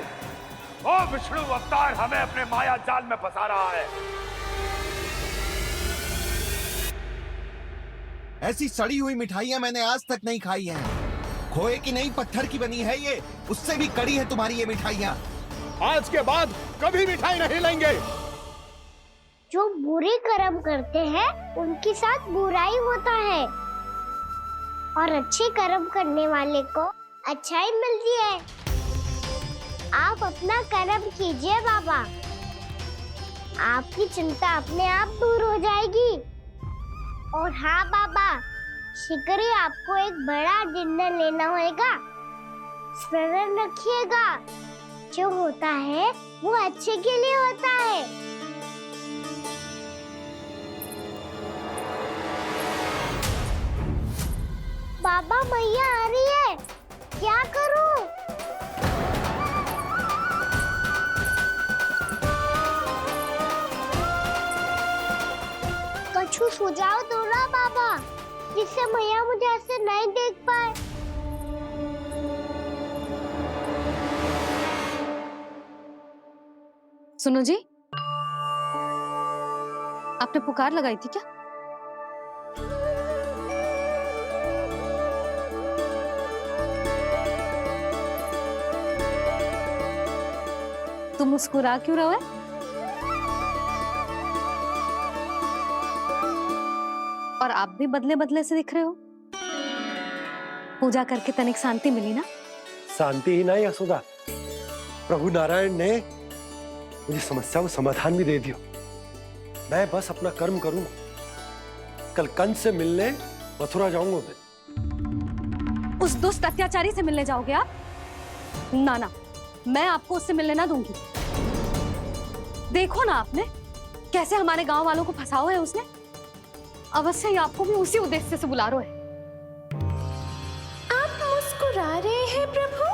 ओ विष्णु अवतार हमें अपने माया जाल में फंसा रहा है। ऐसी सड़ी हुई मिठाइयां मैंने आज तक नहीं खाई हैं। खोए की नहीं, पत्थर की बनी है ये, उससे भी कड़ी है तुम्हारी ये मिठाइयां। आज के बाद कभी मिठाई नहीं लेंगे। जो बुरे कर्म करते हैं उनके साथ बुराई होता है, और अच्छे कर्म करने वाले को अच्छाई मिलती है। आप अपना कर्म कीजिए बाबा, आपकी चिंता अपने आप दूर हो जाएगी। और हाँ बाबा, शीघ्र ही आपको एक बड़ा डिनर लेना होगा। स्मरण रखिएगा, जो होता है वो अच्छे के लिए होता है। बाबा, मैया आ रही है, क्या करूं? कुछ सुझाव दो ना बाबा, जिससे मैया मुझे ऐसे नहीं देख पाए। सुनो जी, आपने पुकार लगाई थी क्या? तुम मुस्कुरा क्यों रहे हो? और आप भी बदले बदले से दिख रहे हो। पूजा करके तनिक शांति मिली ना? शांति ही नहीं यशोदा, प्रभु नारायण ने मुझे समस्या को समाधान भी दे दिया। मैं बस अपना कर्म करूंगा। कल कंस से मिलने मथुरा जाऊंगा मैं। उस दुष्ट अत्याचारी से मिलने जाओगे आप? ना ना, मैं आपको उससे मिलने ना दूंगी। देखो ना आपने कैसे हमारे गांव वालों को फंसा हुआ है उसने। अवश्य ही आपको भी उसी उद्देश्य से बुला रहा है। आप मुस्कुरा रहे हैं प्रभु?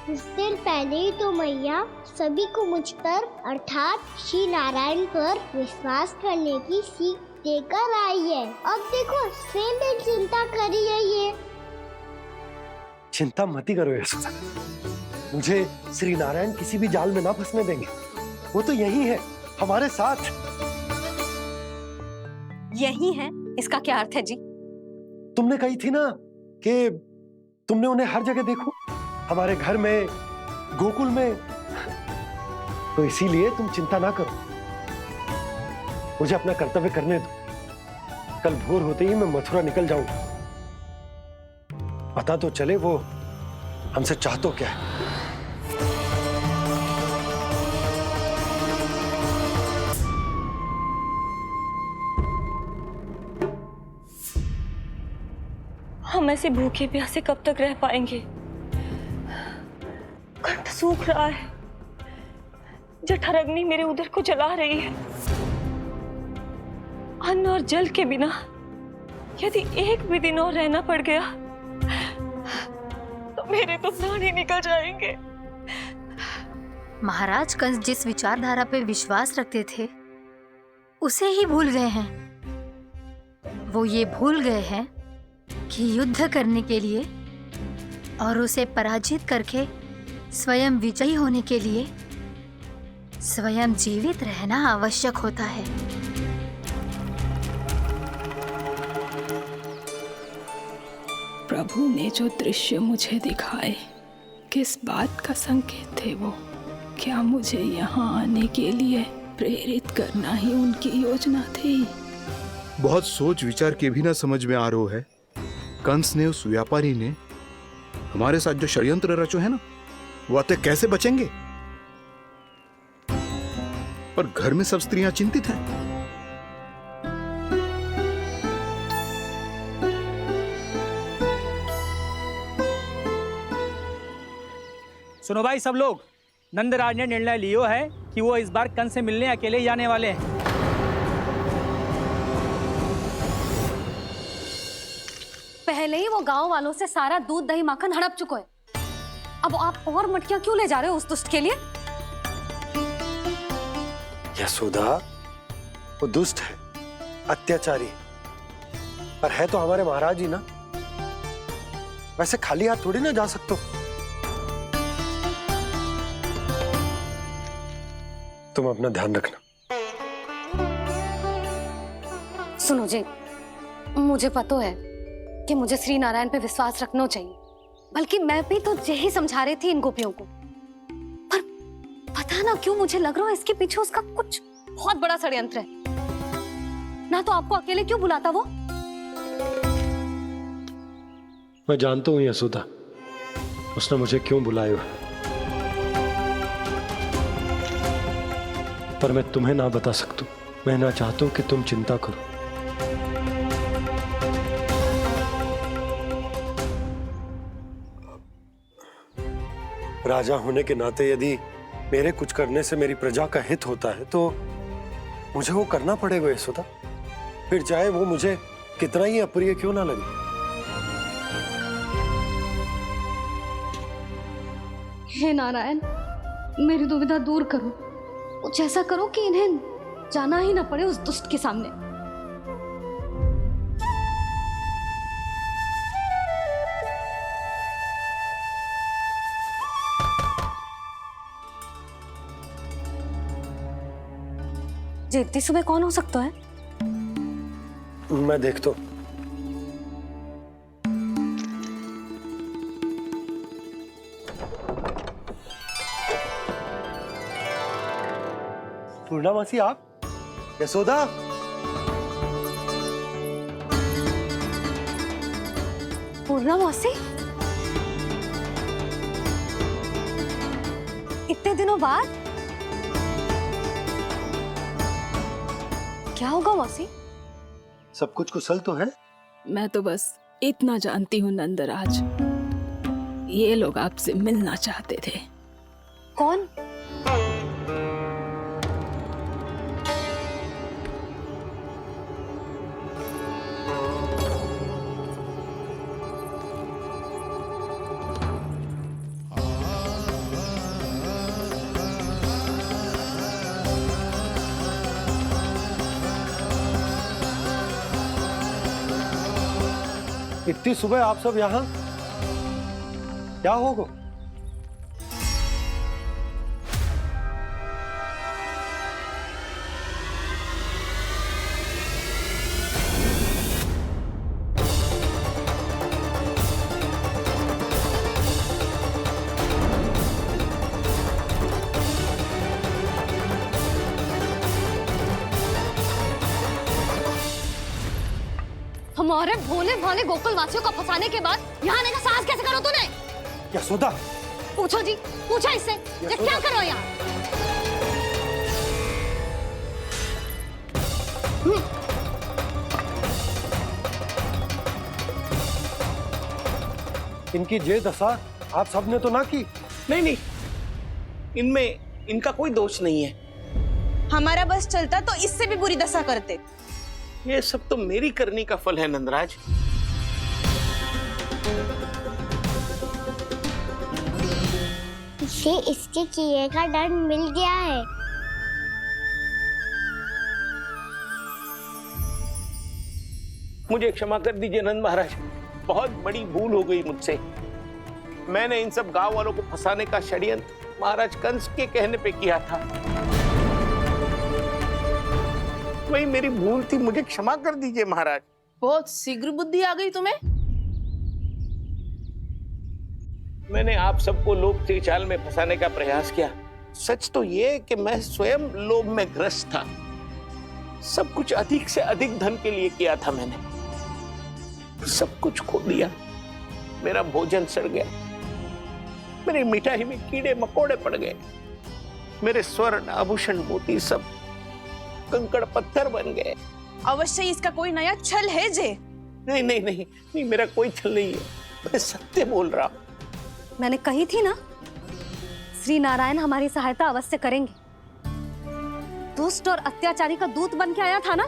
कुछ देर पहले ही तो मैया सभी को मुझ पर अर्थात श्री नारायण पर विश्वास करने की सीख देकर आई है। अब देखो स्वयं चिंता करी है ये। चिंता मत करो यशोदा, मुझे श्री नारायण किसी भी जाल में ना फंसने देंगे। वो तो यही है, हमारे साथ। यही है, इसका क्या अर्थ है जी? तुमने कही थी ना कि तुमने उन्हें हर जगह देखो, हमारे घर में, गोकुल में। तो इसीलिए तुम चिंता ना करो, मुझे अपना कर्तव्य करने दो। कल भोर होते ही मैं मथुरा निकल जाऊंगा। पता तो चले वो हमसे चाहतो क्या है। हम ऐसे भूखे प्यासे कब तक रह पाएंगे? कंठ सूख रहा है, जठराग्नि मेरे उदर को जला रही है। अन्न और जल के बिना यदि एक भी दिन और रहना पड़ गया तो मेरे तो प्राण ही निकल जाएंगे। महाराज कंस जिस विचारधारा पे विश्वास रखते थे उसे ही भूल गए हैं। वो ये भूल गए हैं कि युद्ध करने के लिए और उसे पराजित करके स्वयं विजयी होने के लिए स्वयं जीवित रहना आवश्यक होता है। प्रभु ने जो दृश्य मुझे दिखाए किस बात का संकेत थे वो? क्या मुझे यहाँ आने के लिए प्रेरित करना ही उनकी योजना थी? बहुत सोच विचार के भी ना समझ में आ रहा है। कंस ने, उस व्यापारी ने हमारे साथ जो षड्यंत्र रचो है ना, वो आते कैसे बचेंगे? पर घर में सब स्त्रियां चिंतित हैं। सुनो भाई सब लोग, नंदराज ने निर्णय लियो है कि वो इस बार कंस से मिलने अकेले जाने वाले हैं। पहले ही वो गांव वालों से सारा दूध दही माखन हड़प चुका है। अब आप और मटकियां क्यों ले जा रहे हो उस दुष्ट के लिए? यशोदा, वो दुष्ट है, अत्याचारी, पर है तो हमारे महाराज ही ना। वैसे खाली हाथ थोड़ी ना जा सकते हो। तुम अपना ध्यान रखना। सुनो जी, मुझे पता है कि मुझे श्री नारायण पे विश्वास रखना चाहिए, बल्कि मैं भी तो यही समझा रही थी इन गोपियों को। पर पता ना क्यों मुझे लग रहा है इसके पीछे उसका कुछ बहुत बड़ा षड्यंत्र है। ना तो आपको अकेले क्यों बुलाता वो? मैं जानता हूं यशोदा, उसने मुझे क्यों बुलाया है, पर मैं तुम्हें ना बता सकता। मैं ना चाहता हूं कि तुम चिंता करो। राजा होने के नाते यदि मेरे कुछ करने से मेरी प्रजा का हित होता है तो मुझे वो करना पड़ेगा यशोदा, फिर चाहे वो मुझे कितना ही अप्रिय क्यों ना लगे। हे नारायण, मेरी दुविधा दूर करो। कुछ ऐसा करो कि इन्हें जाना ही ना पड़े उस दुष्ट के सामने। जी इतनी सुबह कौन हो सकता है? मैं देखता हूं। पूर्णा मासी, आप? यशोदा, पूर्णा मौसी, इतने दिनों बाद? क्या होगा मौसी? सब कुछ कुशल तो है? मैं तो बस इतना जानती हूँ नंदराज, ये लोग आपसे मिलना चाहते थे। कौन? इतनी सुबह आप सब यहाँ? क्या होगा? हमारे भोले भाले गोकुल वासियों को फंसाने के बाद यहाँ आने का साहस कैसे करो तूने? यशोदा, पूछो जी, पूछो इससे, ये क्या करो यहाँ? इनकी ये दशा आप सबने तो ना की? नहीं नहीं, इनमें इनका कोई दोष नहीं है। हमारा बस चलता तो इससे भी बुरी दशा करते। ये सब तो मेरी करनी का फल है नंदराज। इसे इसके किए का दंड मिल गया है। मुझे क्षमा कर दीजिए नंद महाराज, बहुत बड़ी भूल हो गई मुझसे। मैंने इन सब गांव वालों को फंसाने का षड्यंत्र महाराज कंस के कहने पे किया था। वही मेरी भूल थी, मुझे क्षमा कर दीजिए महाराज। बहुत शीघ्र बुद्धि आ गई तुम्हें। मैंने आप सबको लोभ के जाल में फंसाने का प्रयास किया। सच तो ये कि मैं स्वयं लोभ में ग्रस्त था। सब कुछ अधिक से अधिक धन के लिए किया था मैंने। सब कुछ खो दिया। मेरा भोजन सड़ गया, मेरी मिठाई में कीड़े मकोड़े पड़ गए, मेरे स्वर्ण आभूषण मोती सब कंकड़ पत्थर बन गए। अवश्य इसका कोई नया छल है जे। नहीं नहीं नहीं नहीं, मेरा कोई छल नहीं है, मैं सत्य बोल रहा हूं। मैंने कही थी ना, श्री नारायण हमारी सहायता अवश्य करेंगे। दुष्ट और अत्याचारी का दूत बन के आया था ना,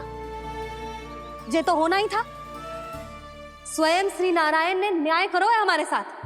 ये तो होना ही था। स्वयं श्री नारायण ने न्याय करो है हमारे साथ।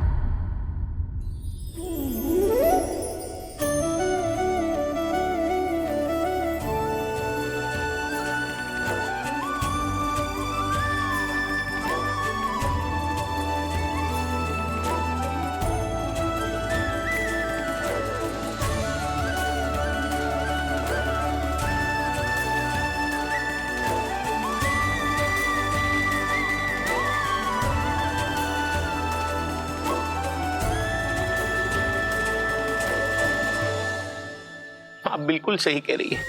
आप बिल्कुल सही कह रही है।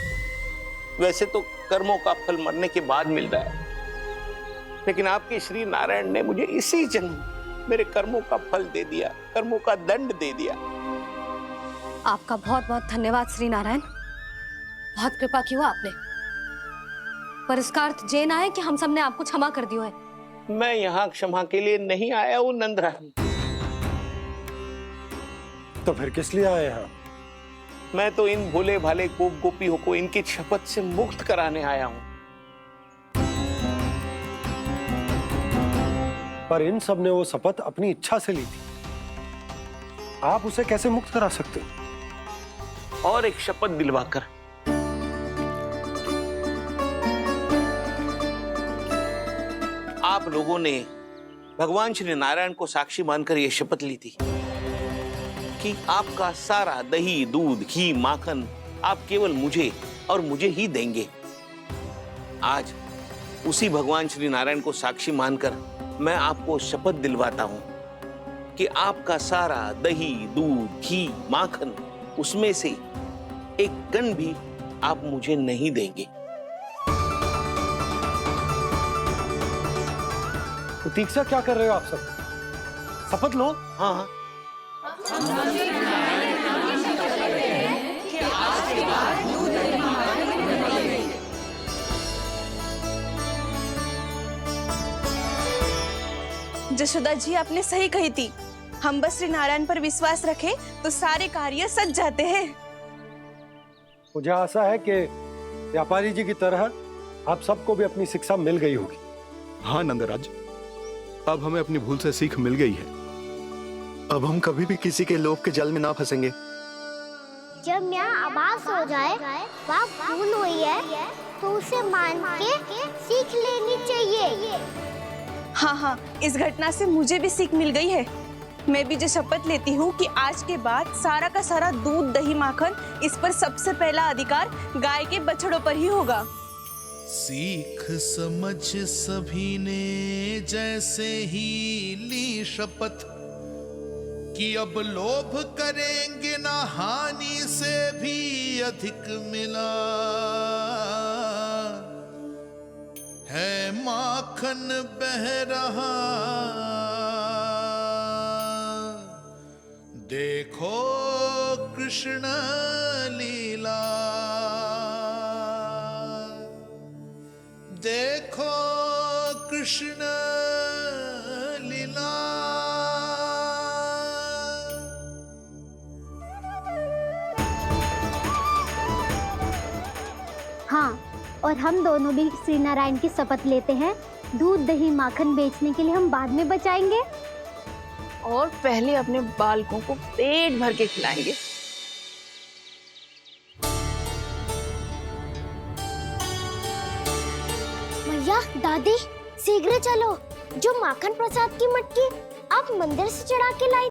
वैसे तो कर्मों का फल मरने के बाद मिल रहा है, लेकिन आपके श्री नारायण ने मुझे इसी जन्म मेरे कर्मों का फल दे दिया, कर्मों का दंड दे दिया। आपका बहुत बहुत धन्यवाद श्री नारायण, बहुत कृपा की हो आपने। पर इसका अर्थ ये ना है कि हम सब ने आपको क्षमा कर दियो है। मैं यहाँ क्षमा के लिए नहीं आया हूँ नंदरानी। तो फिर किस लिए आए हैं? मैं तो इन भोले भाले गोप गोपियों को इनकी शपथ से मुक्त कराने आया हूँ। पर इन सब ने वो शपथ अपनी इच्छा से ली थी, आप उसे कैसे मुक्त करा सकते हो? और एक शपथ दिलवाकर। आप लोगों ने भगवान श्री नारायण को साक्षी मानकर यह शपथ ली थी कि आपका सारा दही, दूध, घी, माखन आप केवल मुझे और मुझे ही देंगे। आज उसी भगवान श्री नारायण को साक्षी मानकर मैं आपको शपथ दिलवाता हूं कि आपका सारा दही, दूध, घी, माखन उसमें से एक कण भी आप मुझे नहीं देंगे। प्रतीक्षा क्या कर रहे हो आप सब? शपथ लो। हाँ जशोदा जी, आपने सही कही थी। हम बस श्री नारायण पर विश्वास रखें तो सारे कार्य सज जाते हैं। मुझे आशा है कि व्यापारी जी की तरह आप सबको भी अपनी शिक्षा मिल गई होगी। हाँ नंदराज, अब हमें अपनी भूल से सीख मिल गई है। अब हम कभी भी किसी के लोभ के जाल में ना फंसेंगे। जब यहाँ आभास हो जाए वहाँ भूल हुई है तो उसे मान के सीख लेनी चाहिए। हाँ हाँ, इस घटना से मुझे भी सीख मिल गई है। मैं भी जो शपथ लेती हूँ कि आज के बाद सारा का सारा दूध, दही, माखन इस पर सबसे पहला अधिकार गाय के बछड़ों पर ही होगा। सीख समझ सभी ने जैसे ही ली शपथ कि अब लोभ करेंगे ना हानि से भी अधिक मिला है, माखन बह रहा देखो कृष्ण लीला, देखो कृष्ण लीला। हाँ, और हम दोनों भी श्री नारायण की शपथ लेते हैं, दूध दही माखन बेचने के लिए हम बाद में बचाएंगे और पहले अपने बालकों को पेट भर के खिलाएंगे। भैया दादी शीघ्र चलो, जो माखन प्रसाद की मटकी आप मंदिर से चढ़ा के लाई